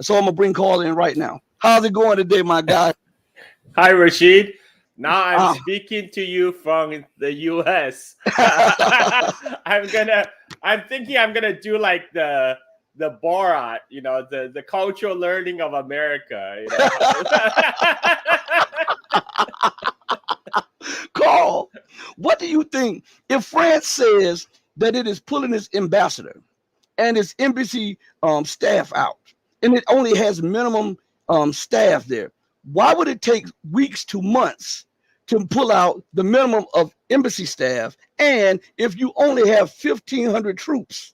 So I'm gonna bring Carl in right now. How's it going today, my guy? Hi, Rashid. Now I'm Uh, speaking to you from the US. I'm thinking I'm gonna do like the Borat, the cultural learning of America. Carl, what do you think if France says that it is pulling its ambassador and its embassy staff out, and it only has minimum staff there? Why would it take weeks to months to pull out the minimum of embassy staff? And if you only have 1,500 troops,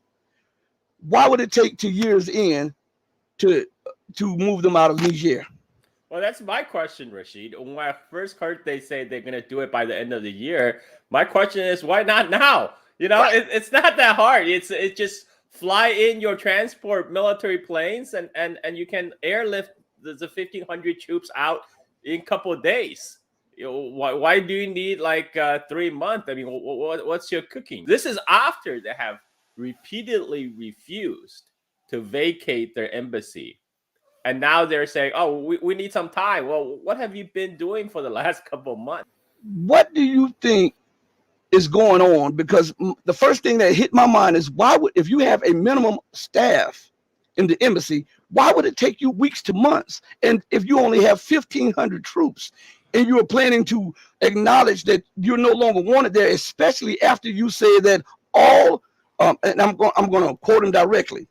why would it take to years in to move them out of Niger? Well, that's my question, Rashid. When I first heard they say they're gonna do it by the end of the year, my question is why not now? Right. It's not that hard. It just fly in your transport military planes and you can airlift the 1,500 troops out in a couple of days. Why do you need like 3 months? I mean, what's your cooking? This is after they have repeatedly refused to vacate their embassy. And now they're saying, oh, we need some time. Well, what have you been doing for the last couple of months? What do you think is going on? Because the first thing that hit my mind is why would, if you have a minimum staff in the embassy, why would it take you weeks to months? And if you only have 1,500 troops and you are planning to acknowledge that you're no longer wanted there, especially after you say that all, and I'm going to quote him directly,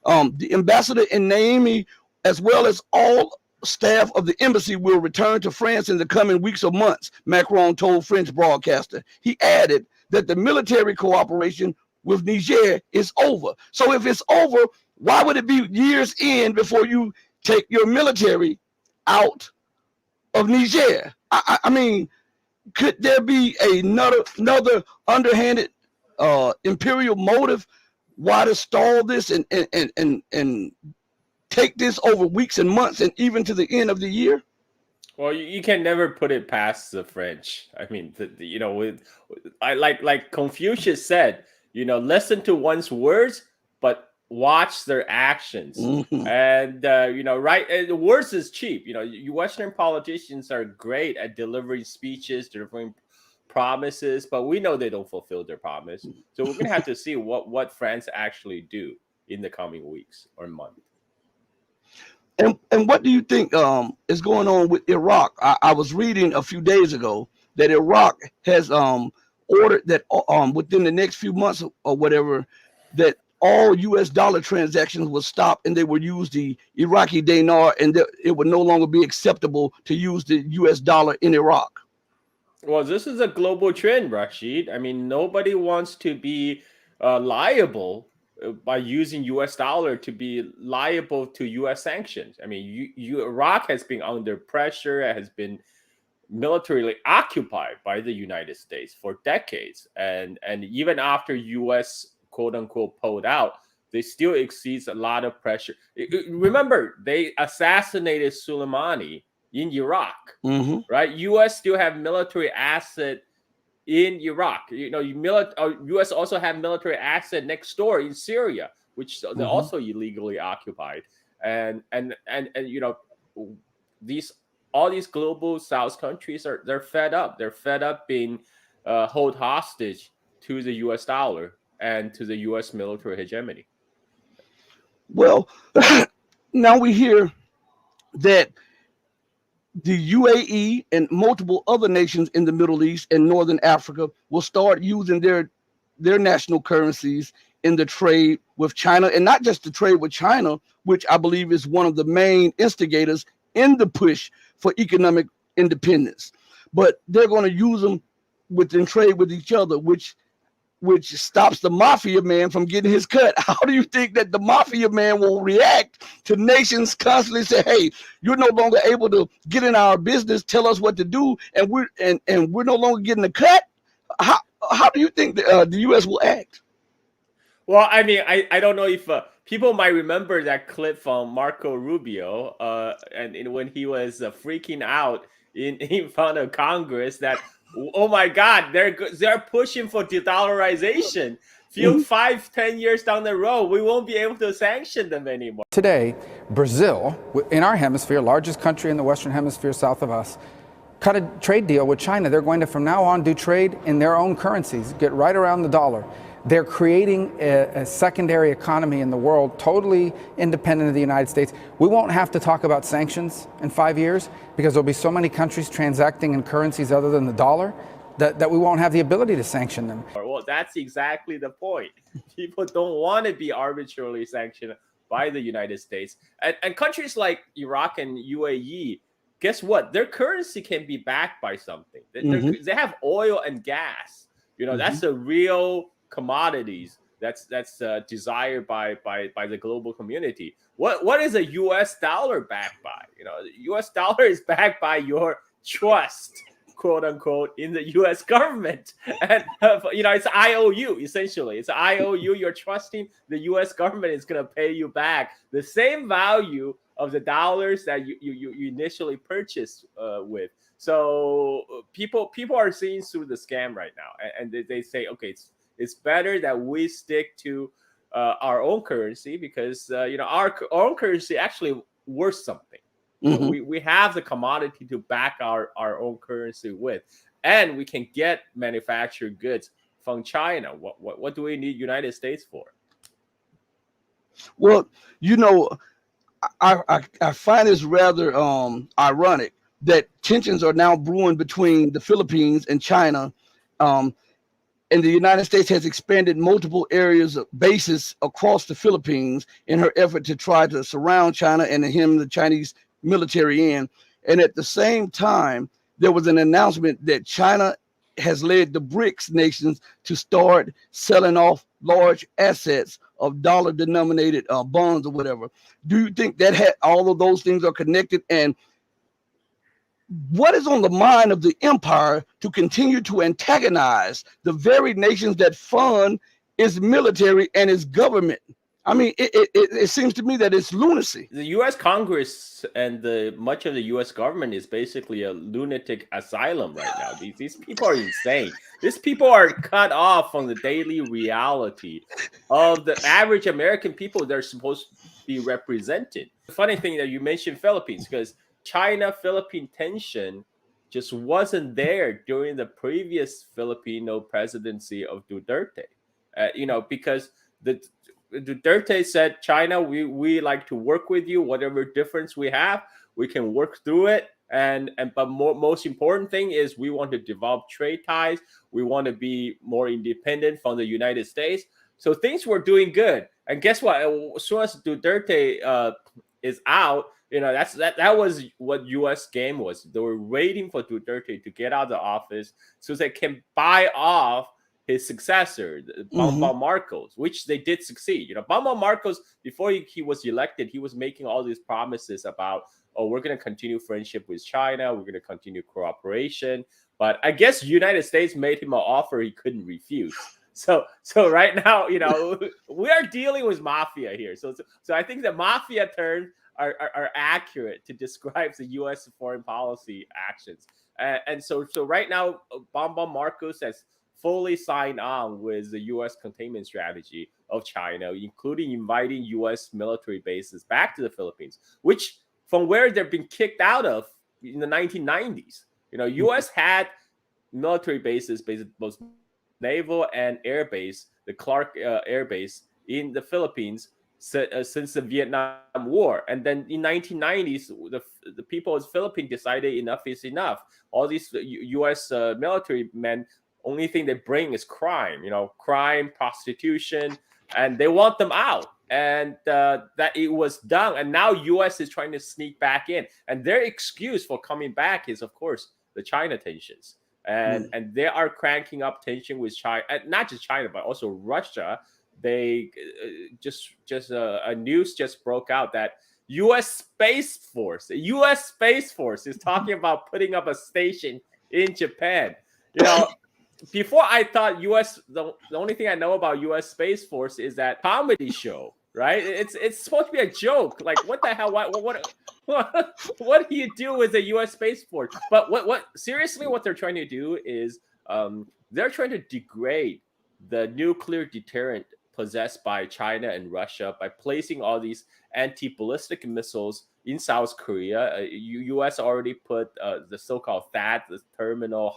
the ambassador in Niamey, as well as all staff of the embassy, will return to France in the coming weeks or months, Macron told French broadcaster. He added that the military cooperation with Niger is over. So if it's over, why would it be years in before you take your military out of Niger? I mean, could there be another underhanded imperial motive why to stall this and take this over weeks and months and even to the end of the year? Well, you can never put it past the French. I mean, I like Confucius said, listen to one's words, but watch their actions. Mm-hmm. And right, and words is cheap. You Western politicians are great at delivering speeches, delivering promises, but we know they don't fulfill their promise. So we're gonna have to see what France actually do in the coming weeks or months. And what do you think is going on with Iraq? I was reading a few days ago that Iraq has ordered that within the next few months or whatever, that all U.S. dollar transactions will stop and they will use the Iraqi dinar, and it would no longer be acceptable to use the U.S. dollar in Iraq. Well, this is a global trend, Rashid. I mean, nobody wants to be liable by using U.S. dollar to be liable to U.S. sanctions. I mean, Iraq has been under pressure, has been militarily occupied by the United States for decades, and even after U.S. quote unquote pulled out, they still exceeds a lot of pressure. Remember, they assassinated Soleimani in Iraq, Mm-hmm. right? U.S. still have military asset in Iraq. U.S. also have military asset next door in Syria, which they're Mm-hmm. also illegally occupied. And these all these global South countries they're fed up. They're fed up being held hostage to the U.S. dollar and to the U.S. military hegemony. Well, now we hear that the UAE and multiple other nations in the Middle East and Northern Africa will start using their national currencies in the trade with China, and not just the trade with China, which I believe is one of the main instigators in the push for economic independence. But they're going to use them within trade with each other, which stops the mafia man from getting his cut. How do you think that the mafia man will react to nations constantly say, "Hey, you're no longer able to get in our business, tell us what to do, and we're no longer getting the cut"? How do you think the U.S. will act? Well, I mean, I don't know if people might remember that clip from Marco Rubio, and when he was freaking out in front of Congress that, oh my God, they're pushing for de-dollarization. few 5-10 years down the road, we won't be able to sanction them anymore. Today, Brazil, in our hemisphere, largest country in the Western Hemisphere south of us, cut a trade deal with China. They're going to, from now on, do trade in their own currencies, get right around the dollar. They're creating a secondary economy in the world, totally independent of the United States. We won't have to talk about sanctions in 5 years because there'll be so many countries transacting in currencies other than the dollar that we won't have the ability to sanction them. Well, that's exactly the point. People don't want to be arbitrarily sanctioned by the United States. And countries like Iraq and UAE, guess what? Their currency can be backed by something. They have oil and gas. That's a real commodities that's desired by the global community. What is a US dollar backed by? The US dollar is backed by your trust, quote unquote, in the US government. And it's IOU, essentially. It's IOU. You're trusting the US government is going to pay you back the same value of the dollars that you initially purchased with. So people are seeing through the scam right now, and they say, okay, it's better that we stick to our own currency because our own currency actually worth something. We have the commodity to back our own currency with, and we can get manufactured goods from China. What do we need United States for? Well, I find this rather ironic that tensions are now brewing between the Philippines and China. And the United States has expanded multiple areas of bases across the Philippines in her effort to try to surround China and hem the Chinese military in. And at the same time, there was an announcement that China has led the BRICS nations to start selling off large assets of dollar-denominated bonds or whatever. Do you think that all of those things are connected? And what is on the mind of the empire to continue to antagonize the very nations that fund its military and its government? I mean, it seems to me that it's lunacy. The U.S. Congress and much of the U.S. government is basically a lunatic asylum right now. These people are insane. These people are cut off from the daily reality of the average American people they're supposed to be represented. The funny thing that you mentioned Philippines, because China-Philippine tension just wasn't there during the previous Filipino presidency of Duterte. Because Duterte said, China, we like to work with you. Whatever difference we have, we can work through it. But most important thing is we want to develop trade ties. We want to be more independent from the United States. So things were doing good. And guess what? As soon as Duterte is out, that was what U.S. game was. They were waiting for Duterte to get out of the office so they can buy off his successor, Bongbong Marcos, which they did succeed. Bongbong Marcos, before he was elected, he was making all these promises about, we're going to continue friendship with China, we're going to continue cooperation. But I guess the United States made him an offer he couldn't refuse. So right now, we are dealing with mafia here. So I think the mafia terms are accurate to describe the U.S. foreign policy actions. And so right now, Bongbong Marcos has fully signed on with the U.S. containment strategy of China, including inviting U.S. military bases back to the Philippines, which from where they've been kicked out of in the 1990s. U.S. had military bases, both naval and air base, the Clark Air Base in the Philippines since the Vietnam War. And then in 1990s, the people of the Philippines decided enough is enough. All these U.S. military men, only thing they bring is crime, crime, prostitution, and they want them out. And that it was done. And now U.S. is trying to sneak back in. And their excuse for coming back is, of course, the China tensions. And they are cranking up tension with China, and not just China, but also Russia. They a news just broke out that U.S. Space Force is talking about putting up a station in Japan. Before I thought the only thing I know about U.S. Space Force is that comedy show, right? It's supposed to be a joke. Like, what the hell? What do you do with the U.S. Space Force? But what seriously, what they're trying to do is they're trying to degrade the nuclear deterrent possessed by China and Russia by placing all these anti-ballistic missiles in South Korea. U.S. already put the so-called THAAD, the terminal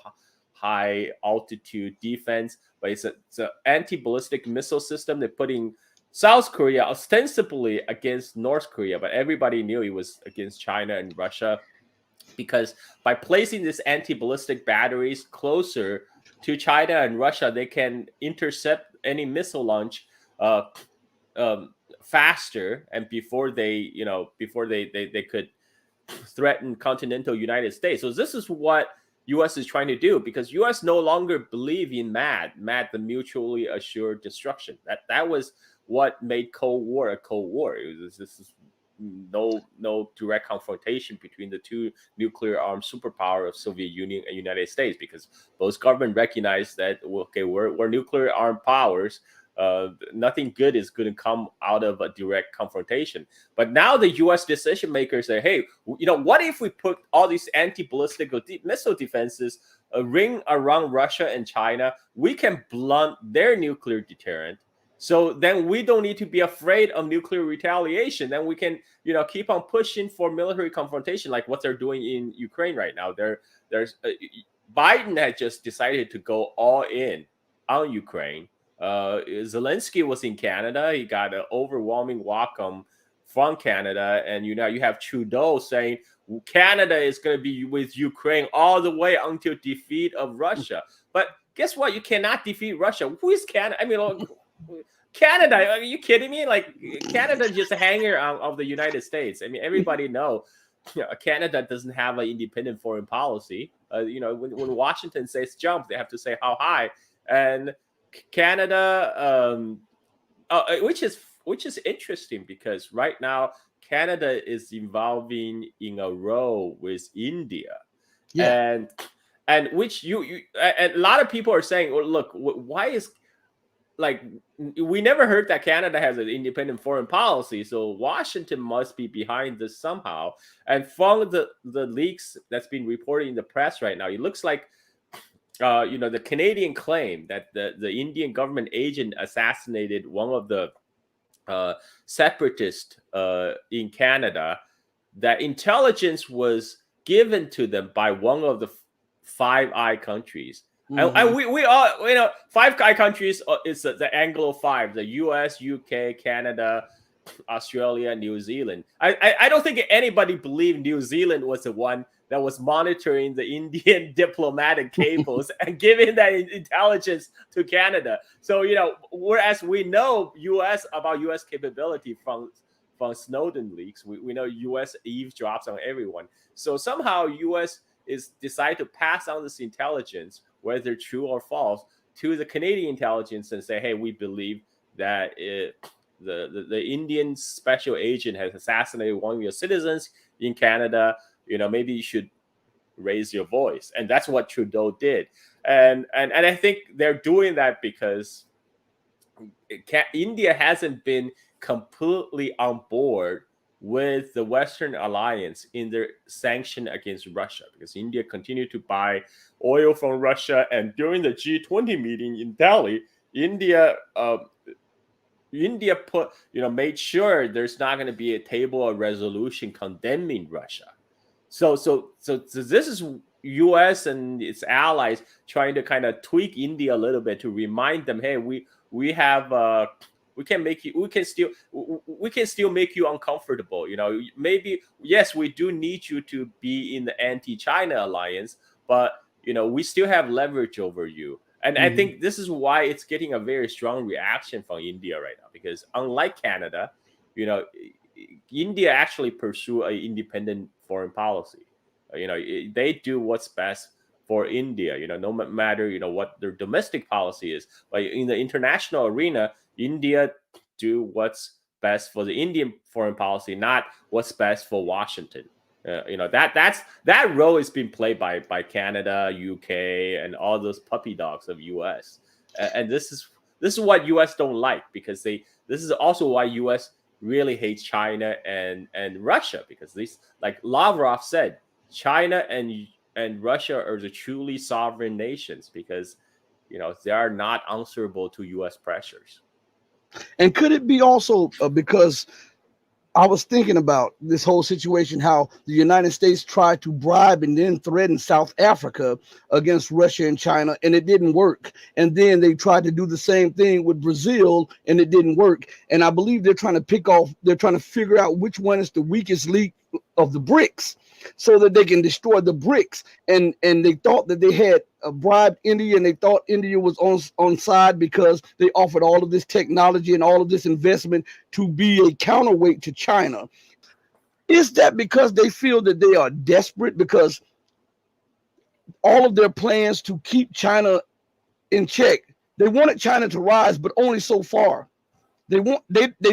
high altitude defense, but it's an anti-ballistic missile system they're putting South Korea ostensibly against North Korea, but everybody knew it was against China and Russia, because by placing these anti-ballistic batteries closer to China and Russia, they can intercept any missile launch faster, and before they could threaten continental United States. So this is what U.S. is trying to do, because U.S. no longer believe in MAD, the mutually assured destruction. That was what made Cold War a Cold War. This is no direct confrontation between the two nuclear armed superpower of Soviet Union and United States, because both governments recognize that, okay, we're nuclear armed powers. Nothing good is going to come out of a direct confrontation. But now the U.S. decision makers say, hey, what if we put all these anti-ballistic missile defenses a ring around Russia and China? We can blunt their nuclear deterrent. So then we don't need to be afraid of nuclear retaliation. Then we can, keep on pushing for military confrontation, like what they're doing in Ukraine right now. Biden had just decided to go all in on Ukraine. Zelensky was in Canada. He got an overwhelming welcome from Canada. And you have Trudeau saying Canada is going to be with Ukraine all the way until defeat of Russia. But guess what? You cannot defeat Russia. Who is Canada? I mean, Canada, are you kidding me? Like, Canada is just a hanger of the United States. I mean, everybody know Canada doesn't have an independent foreign policy. When Washington says jump, they have to say how high. And Canada, which is interesting, because right now Canada is evolving in a role with India, and which and a lot of people are saying, well, look, why is, like, we never heard that Canada has an independent foreign policy, so Washington must be behind this somehow. And from the leaks that's been reported in the press right now, it looks like the Canadian claim that the Indian government agent assassinated one of the separatists in Canada, that intelligence was given to them by one of the Five Eye countries. Mm-hmm. And we all, Five Eye countries is the Anglo Five: the US, UK, Canada, Australia, New Zealand. I don't think anybody believed New Zealand was the one that was monitoring the Indian diplomatic cables and giving that intelligence to Canada. So, whereas we know about US capability from Snowden leaks, we know US eavesdrops on everyone. So somehow US is decide to pass on this intelligence, whether true or false, to the Canadian intelligence and say, hey, we believe that the Indian special agent has assassinated one of your citizens in Canada. Maybe you should raise your voice. And that's what Trudeau did. And I think they're doing that because India hasn't been completely on board with the Western alliance in their sanction against Russia, because India continued to buy oil from Russia. And during the G20 meeting in Delhi, India put, made sure there's not going to be a table or resolution condemning Russia. So this is U.S. and its allies trying to kind of tweak India a little bit to remind them, hey, we have we can still make you uncomfortable. Maybe, yes, we do need you to be in the anti-China alliance, but we still have leverage over you. And I think this is why it's getting a very strong reaction from India right now, because unlike Canada, India actually pursue an independent foreign policy. They do what's best for India, no matter, what their domestic policy is. But in the international arena, India do what's best for the Indian foreign policy, not what's best for Washington. That role is being played by Canada, UK, and all those puppy dogs of US. And this is what US don't like, because this is also why US really hates China and Russia, because these, like Lavrov said, China and Russia are the truly sovereign nations, because they are not answerable to U.S. pressures. And could it be also because I was thinking about this whole situation, how the United States tried to bribe and then threaten South Africa against Russia and China, and it didn't work. And then they tried to do the same thing with Brazil, and it didn't work. And I believe they're trying to figure out which one is the weakest link of the BRICS so that they can destroy the BRICS. And they thought that they had bribed India, and they thought India was on side because they offered all of this technology and all of this investment to be a counterweight to China. Is that because they feel that they are desperate because all of their plans to keep China in check, they wanted China to rise, but only so far. They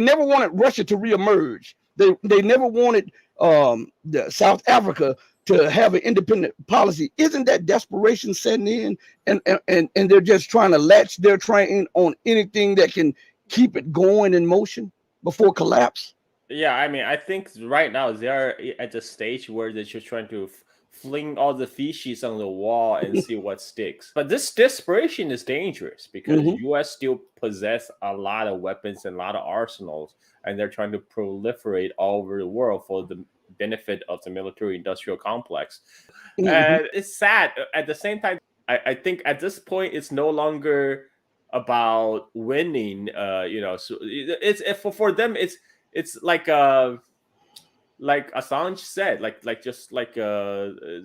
never wanted Russia to reemerge. They never wanted the South Africa to have an independent policy. Isn't that desperation setting in? And they're just trying to latch their train on anything that can keep it going in motion before collapse? Yeah, I mean, I think right now they're at the stage where they're just trying to fling all the fishes on the wall and see what sticks. But this desperation is dangerous because U.S. still possess a lot of weapons and a lot of arsenals, and they're trying to proliferate all over the world for the benefit of the military-industrial complex. And it's sad. At the same time, I think at this point, it's no longer about winning. So it's for them, it's like Assange said,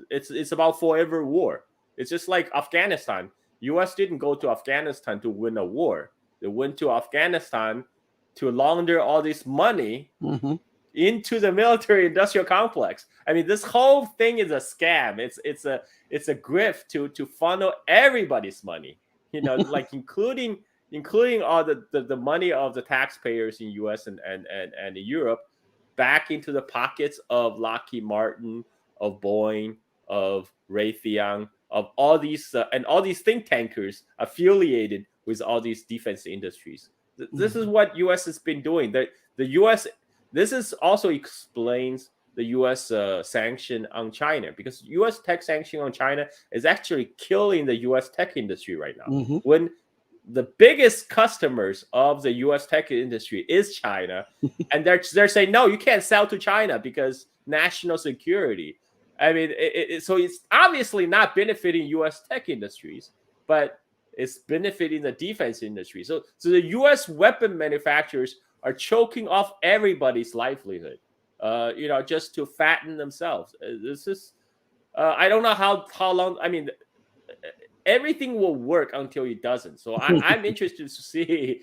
it's about forever war. It's just like Afghanistan. U.S. didn't go to Afghanistan to win a war. They went to Afghanistan to launder all this money into the military-industrial complex. I mean, this whole thing is a scam. It's a grift to funnel everybody's money. Like including all the money of the taxpayers in U.S. and in Europe back into the pockets of Lockheed Martin, of Boeing, of Raytheon, of all these and all these think tankers affiliated with all these defense industries. This is what U.S. has been doing. The U.S. This is also explains the U.S. Sanction on China, because U.S. tech sanction on China is actually killing the U.S. tech industry right now. When the biggest customers of the U.S. tech industry is China, and they're saying, no, you can't sell to China because national security. I mean, so it's obviously not benefiting U.S. tech industries, but it's benefiting the defense industry. So the U.S. weapon manufacturers are choking off everybody's livelihood, just to fatten themselves. This is, I don't know how long. I mean, everything will work until it doesn't. So I'm interested to see,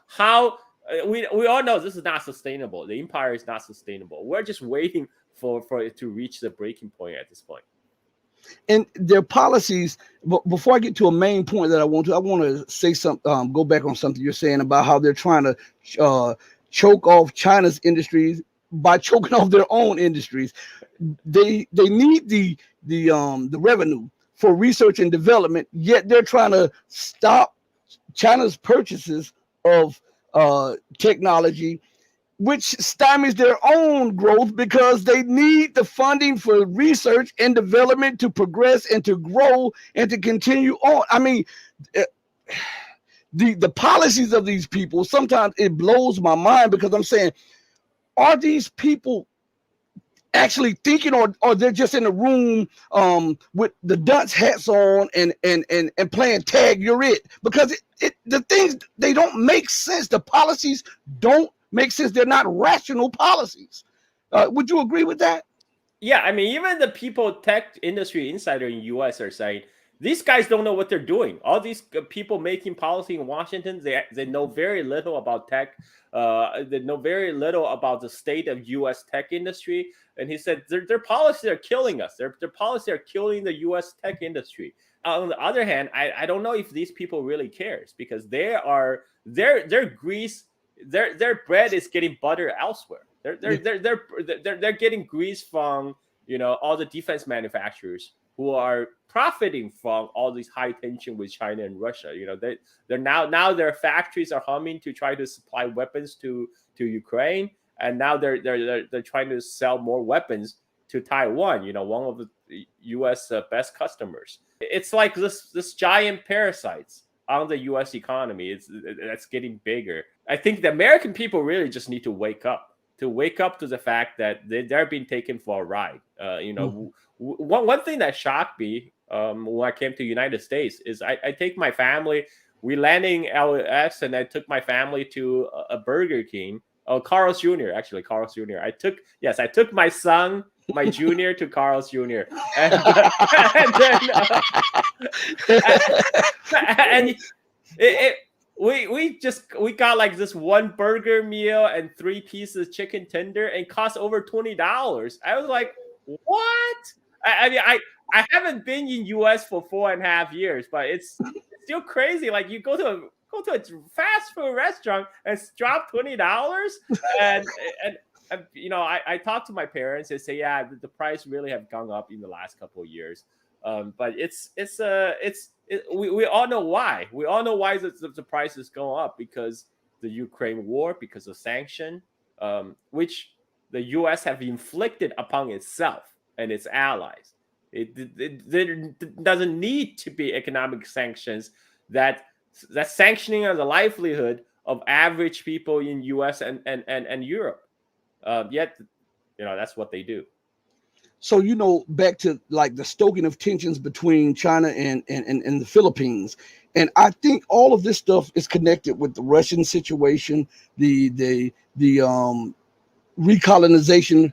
how we all know this is not sustainable. The empire is not sustainable. We're just waiting for it to reach the breaking point at this point. And their policies, before I get to a main point that I want to say something, go back on something you're saying about how they're trying to choke off China's industries by choking off their own industries. They need the revenue for research and development, yet they're trying to stop China's purchases of technology, which stymies their own growth because they need the funding for research and development to progress and to grow and to continue on. I mean, the policies of these people, sometimes it blows my mind, because I'm saying, are these people actually thinking, or they're just in a room with the dunce hats on and playing tag, you're it? Because the things, they don't make sense. The policies don't make sense. They're not rational policies. Would you agree with that? Yeah, I mean, even the people, tech industry insider in U.S. are saying these guys don't know what they're doing. All these people making policy in Washington, they know very little about tech. They know very little about the state of U.S. tech industry. And he said their policies are killing us. Their policies are killing the U.S. tech industry. On the other hand, I don't know if these people really cares, because their grease, their bread is getting butter elsewhere. They're getting grease from all the defense manufacturers who are profiting from all these high tension with China and Russia. They're now their factories are humming to try to supply weapons to Ukraine, and now they're trying to sell more weapons to Taiwan. One of U.S. Best customers. It's like this giant parasites on the U.S. economy. That's getting bigger. I think the American people really just need to wake up to the fact that they're being taken for a ride. One thing that shocked me when I came to the United States is I take my family. We landing LS, and I took my family to a Burger King. Oh, Carl's Jr. Actually, Carl's Jr. I took my son, my junior, to Carl's Jr. And we got like this one burger meal and 3 pieces chicken tender, and cost over $20. I was like, what? I mean, I haven't been in US for 4.5 years, but it's still crazy. Like, you go to a fast food restaurant and drop $20, and I talked to my parents and say, yeah, the price really have gone up in the last couple of years, but we all know why. We all know why the prices go up, because the Ukraine war, because of sanction, which the U.S. have inflicted upon itself and its allies. There doesn't need to be economic sanctions that sanctioning of the livelihood of average people in U.S. and Europe. Yet, that's what they do. So, back to like the stoking of tensions between China and the Philippines. And I think all of this stuff is connected with the Russian situation, the recolonization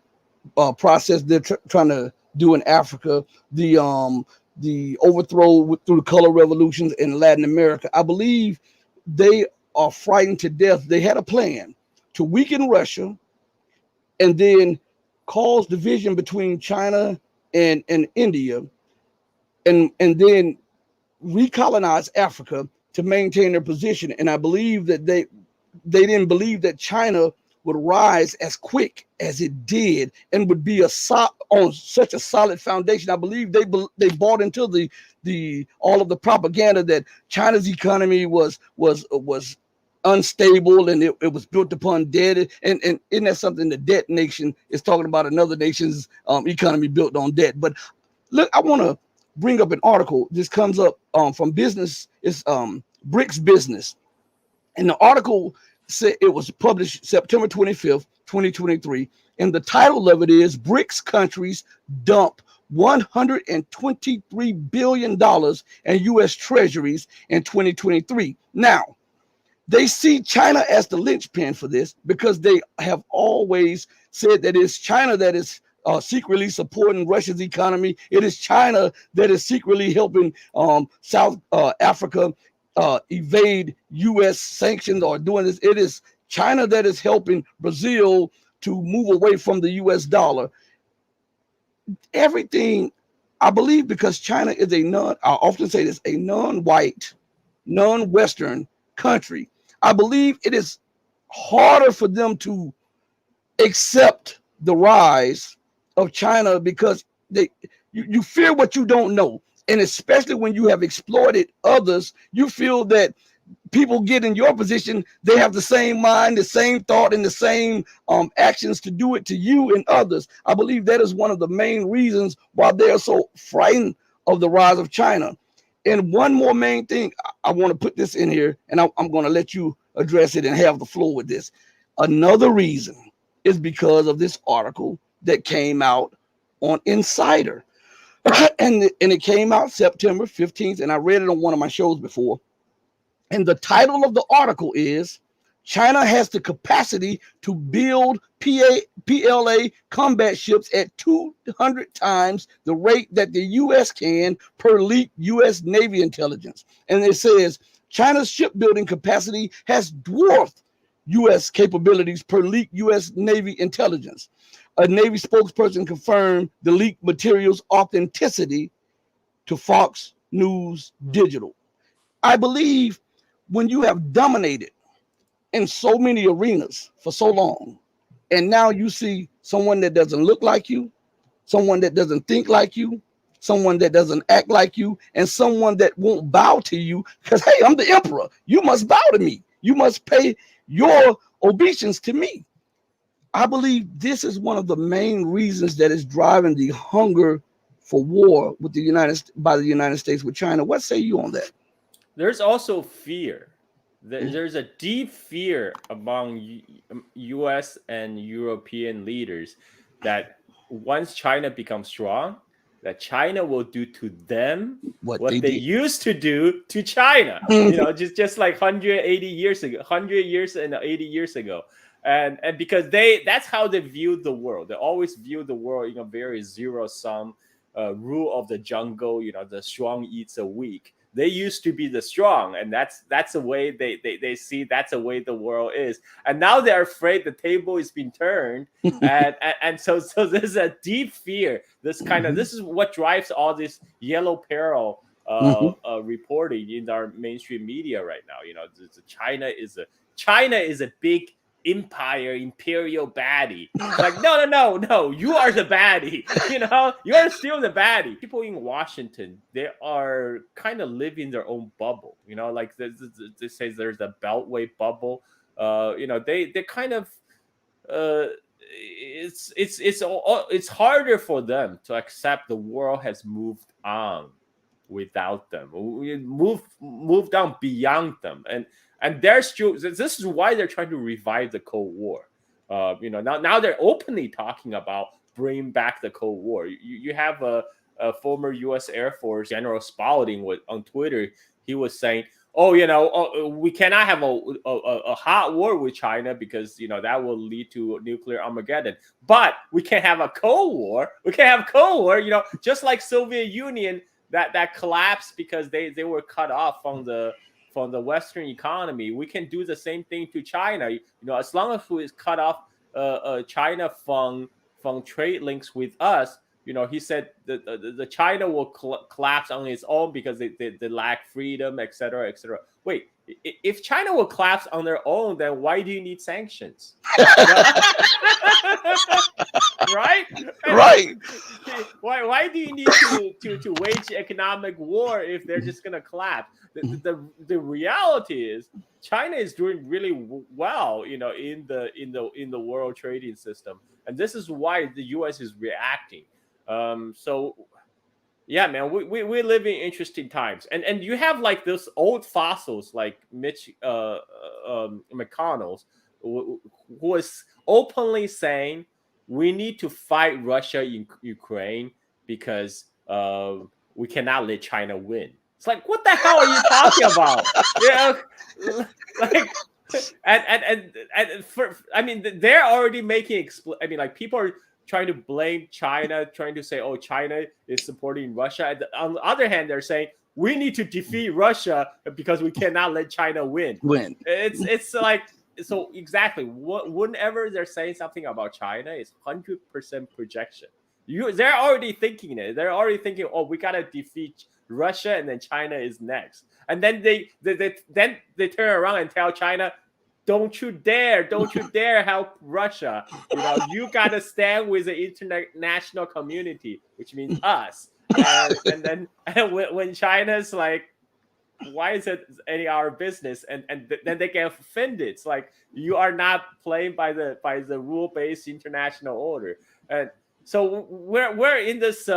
process they're trying to do in Africa, the overthrow through the color revolutions in Latin America. I believe they are frightened to death. They had a plan to weaken Russia and then cause division between China and India, and then recolonize Africa to maintain their position. And I believe that they didn't believe that China would rise as quick as it did and would be on such a solid foundation. I believe they bought into the all of the propaganda that China's economy was unstable and it was built upon debt. And isn't that something? The debt nation is talking about another nation's economy built on debt. But look, I want to bring up an article. This comes up from business. It's BRICS Business, and the article said it was published September 25th, 2023, and the title of it is BRICS countries dump $123 billion in U.S. treasuries in 2023. Now, they see China as the linchpin for this, because they have always said that it's China that is secretly supporting Russia's economy. It is China that is secretly helping South Africa evade U.S. sanctions or doing this. It is China that is helping Brazil to move away from the U.S. dollar. Everything, I believe, because China is I often say this, a non-white, non-Western country. I believe it is harder for them to accept the rise of China, because you fear what you don't know. And especially when you have exploited others, you feel that people get in your position, they have the same mind, the same thought, and the same actions to do it to you and others. I believe that is one of the main reasons why they are so frightened of the rise of China. And one more main thing, I want to put this in here, and I'm going to let you address it and have the floor with this. Another reason is because of this article that came out on Insider. And it came out September 15th, and I read it on one of my shows before. And the title of the article is China has the capacity to build PLA combat ships at 200 times the rate that the U.S. can per leaked U.S. Navy intelligence. And it says China's shipbuilding capacity has dwarfed U.S. capabilities per leaked U.S. Navy intelligence. A Navy spokesperson confirmed the leaked material's authenticity to Fox News Digital. I believe when you have dominated in so many arenas for so long, and now you see someone that doesn't look like you, someone that doesn't think like you, someone that doesn't act like you, and someone that won't bow to you because, hey, I'm the emperor. You must bow to me. You must pay your obeisance to me. I believe this is one of the main reasons that is driving the hunger for war with the United States with China. What say you on that? There's also fear. There's a deep fear among U.S. and European leaders that once China becomes strong, that China will do to them What what they they did. used to do to China. Just like 180 years ago, 100 years and 80 years ago. And because that's how they view the world. They always view the world in a very zero-sum rule of the jungle. The strong eats the weak. They used to be the strong, and that's the way they see. That's the way the world is. And now they're afraid the table is being turned, and so there's a deep fear. This is what drives all this yellow peril reporting in our mainstream media right now. China is a big imperial baddie. It's like, no, you are the baddie. You are still the baddie. People in Washington, they are kind of living their own bubble. Like they say there's a beltway bubble. They kind of it's harder for them to accept the world has moved on without them. We moved on beyond them, and there's still. This is why they're trying to revive the Cold War. Now they're openly talking about bringing back the Cold War. You have a former U.S. Air Force General Spaulding on Twitter. He was saying, we cannot have a hot war with China because that will lead to nuclear Armageddon. But we can have a Cold War. We can have Cold War. Just like Soviet Union that collapsed because they were cut off from the Western economy. We can do the same thing to China. As long as we cut off China from trade links with us. He said the China will collapse on its own because they lack freedom, et cetera, et cetera. Wait, if China will collapse on their own, then why do you need sanctions? Right? Right. Why do you need to wage economic war if they're just gonna collapse? The reality is China is doing really well, in the world trading system, and this is why the U.S. is reacting. So yeah, man, we live in interesting times, and you have like those old fossils like Mitch McConnell, who was openly saying we need to fight Russia in Ukraine because we cannot let China win. It's like, what the hell are you talking about? Like, they're already making people are trying to blame China, trying to say, China is supporting Russia. On the other hand, they're saying we need to defeat Russia because we cannot let China win. It's like, so exactly. Whenever they're saying something about China, it's 100% projection. They're already thinking it. They're already thinking, we gotta defeat Russia, and then China is next. And then they turn around and tell China, don't you dare help Russia. You gotta stand with the international community, which means us. And then when China's like, why is it any our business? And then they get offended. It's like, you are not playing by the rule-based international order. And so we're in this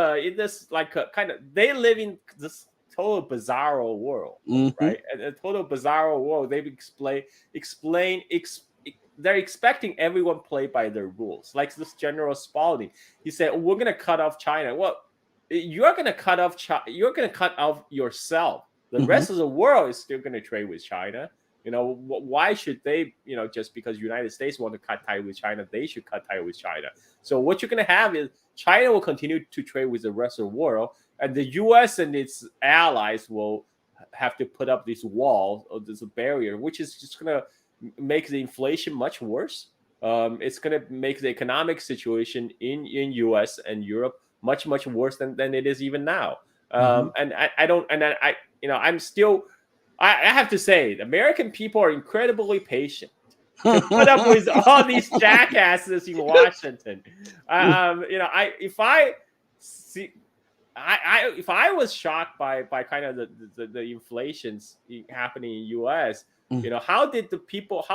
like kind of, they live in this total bizarro world, right? And a total bizarro world. They explain. They're expecting everyone play by their rules. Like this General Spaulding, he said, we're gonna cut off China. Well, you're gonna cut off You're gonna cut off yourself. The rest of the world is still gonna trade with China. Why should they, just because United States want to cut tie with China, they should cut tie with China. So what you're going to have is China will continue to trade with the rest of the world, and the U.S. and its allies will have to put up this wall or this barrier, which is just going to make the inflation much worse. It's going to make the economic situation in U.S. and Europe much, much worse than it is even now. And I'm still... I have to say, the American people are incredibly patient to put up with all these jackasses in Washington. If I was shocked by kind of the inflations happening in U.S., how did the people?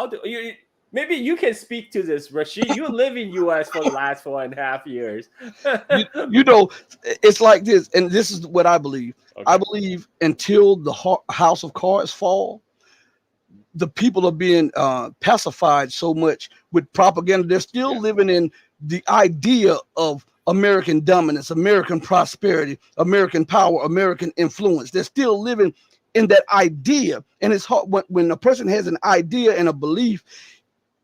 maybe you can speak to this, Rashid. You live in U.S. for the last 4.5 years. You know, it's like this, and this is what I believe. Okay. I believe until the house of cards fall, the people are being pacified so much with propaganda. They're still living in the idea of American dominance, American prosperity, American power, American influence. They're still living in that idea. And it's hard when a person has an idea and a belief,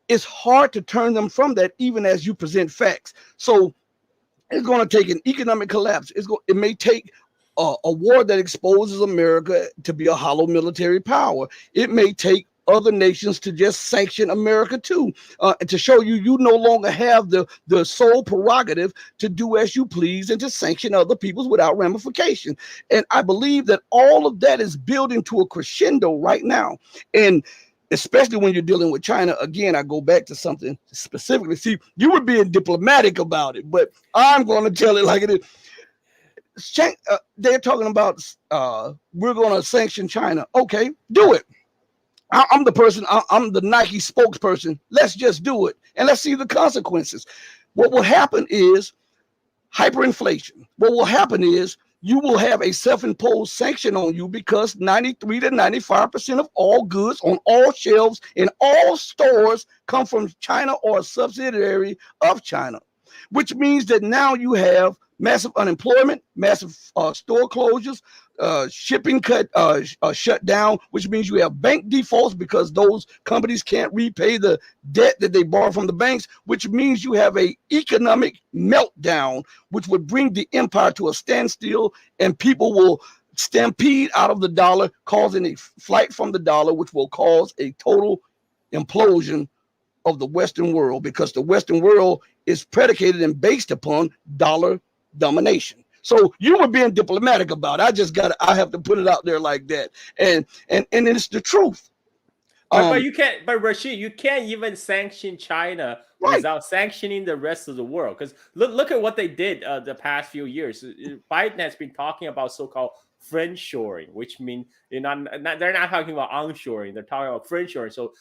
it's hard to turn them from that, even as you present facts. So it's going to take an economic collapse. It may take a war that exposes America to be a hollow military power. It may take other nations to just sanction America too, to show you no longer have the sole prerogative to do as you please and to sanction other peoples without ramification. And I believe that all of that is building to a crescendo right now. And especially when you're dealing with China, again, I go back to something specifically. See, you were being diplomatic about it, but I'm going to tell it like it is. They're talking about we're going to sanction China. Okay, do it. I'm the person, I'm the Nike spokesperson. Let's just do it. And let's see the consequences. What will happen is hyperinflation. What will happen is you will have a self-imposed sanction on you because 93 to 95% of all goods on all shelves in all stores come from China or a subsidiary of China, which means that now you have massive unemployment, massive store closures, shipping shut down, which means you have bank defaults because those companies can't repay the debt that they borrow from the banks, which means you have a economic meltdown, which would bring the empire to a standstill, and people will stampede out of the dollar, causing a flight from the dollar, which will cause a total implosion of the Western world, because the Western world is predicated and based upon dollar domination. So you were being diplomatic about it. I have to put it out there like that. And it's the truth. But you can't, but Rashid, you can't even sanction China without sanctioning the rest of the world. Because look at what they did the past few years. Biden has been talking about so-called friendshoring, which means they're not talking about onshoring. They're talking about friendshoring. So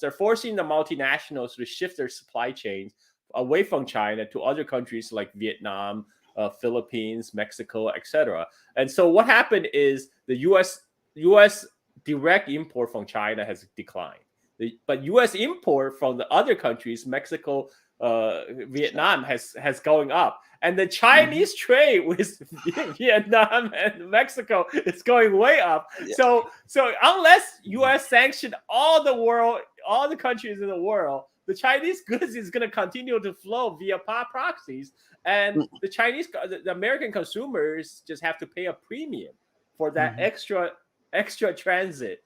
they're forcing the multinationals to shift their supply chains away from China to other countries like Vietnam, Philippines, Mexico, etc. And so what happened is the U.S. direct import from China has declined, but U.S. import from the other countries, Mexico, Vietnam, has going up, and the Chinese trade with Vietnam and Mexico is going way up. Yeah. So unless U.S. sanction all the countries in the world, the Chinese goods is going to continue to flow via proxies, and the American consumers just have to pay a premium for that extra transit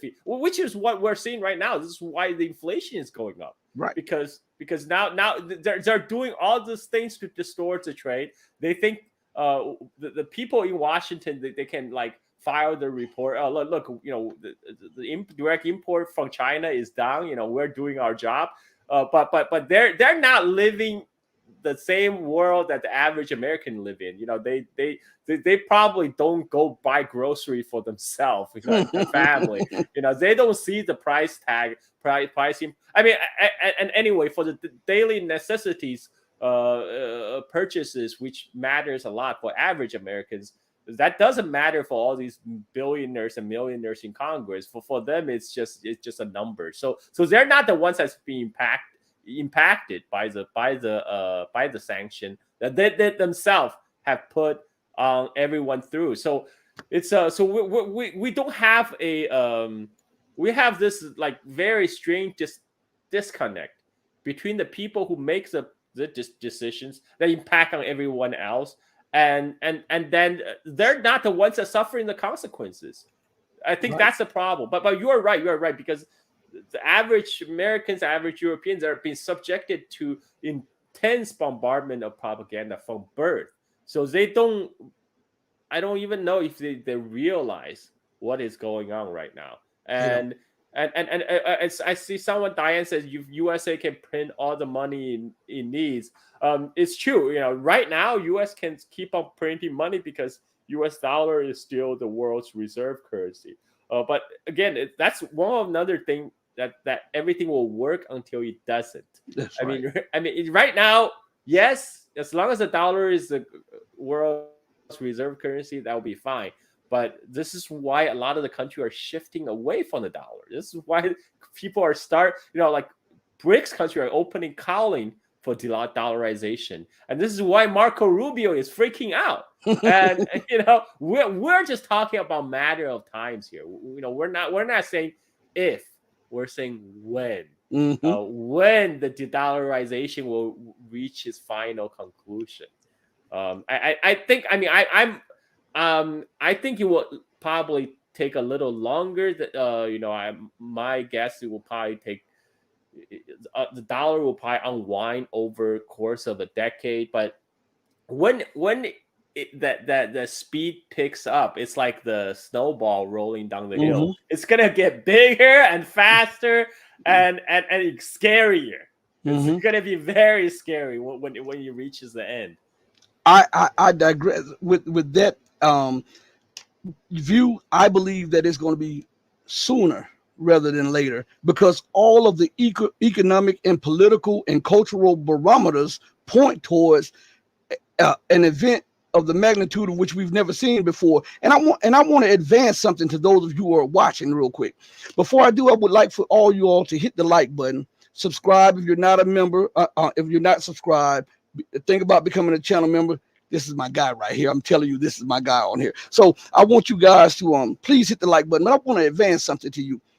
fee, which is what we're seeing right now. This is why the inflation is going up, right? Because now they're doing all these things to distort the trade. They think the people in Washington, they can like file the report. Look, the direct import from China is down. We're doing our job, but they're not living the same world that the average American live in. They probably don't go buy grocery for themselves, the family. They don't see the price tag, pricing. I mean, and anyway, for the daily necessities purchases, which matters a lot for average Americans, that doesn't matter for all these billionaires and millionaires in Congress. For them, it's just a number. So they're not the ones that's being impacted by the sanction that they themselves have put on everyone through. So it's we don't have we have this like very strange disconnect between the people who make the decisions that impact on everyone else, and then they're not the ones that are suffering the consequences. I think that's the problem. But you're right, because the average Americans, average Europeans are being subjected to intense bombardment of propaganda from birth. So I don't even know if they realize what is going on right now. And I see someone, Diane says, USA can print all the money it needs. It's true. Right now, US can keep on printing money because US dollar is still the world's reserve currency. But again, that's another thing that everything will work until it doesn't. That's I right. mean, right now, yes, as long as the dollar is the world's reserve currency, that will be fine. But this is why a lot of the country are shifting away from the dollar. This is why people are like BRICS country are calling for dollarization, and this is why Marco Rubio is freaking out. And we're just talking about matter of times here. We're not saying if, we're saying when. When the de-dollarization will reach its final conclusion. I think it will probably take a little longer. My guess it will probably take. The dollar will probably unwind over the course of a decade, but when the speed picks up, it's like the snowball rolling down the hill. It's gonna get bigger and faster and scarier. It's gonna be very scary when it reaches the end. I digress with that view. I believe that it's going to be sooner rather than later, because all of the economic and political and cultural barometers point towards an event of the magnitude of which we've never seen before. And I want to advance something to those of you who are watching real quick. Before I do, I would like for all you all to hit the like button, subscribe if you're not a member. If you're not subscribed, think about becoming a channel member. This is my guy right here. I'm telling you, this is my guy on here. So I want you guys to please hit the like button. But I want to advance something to you.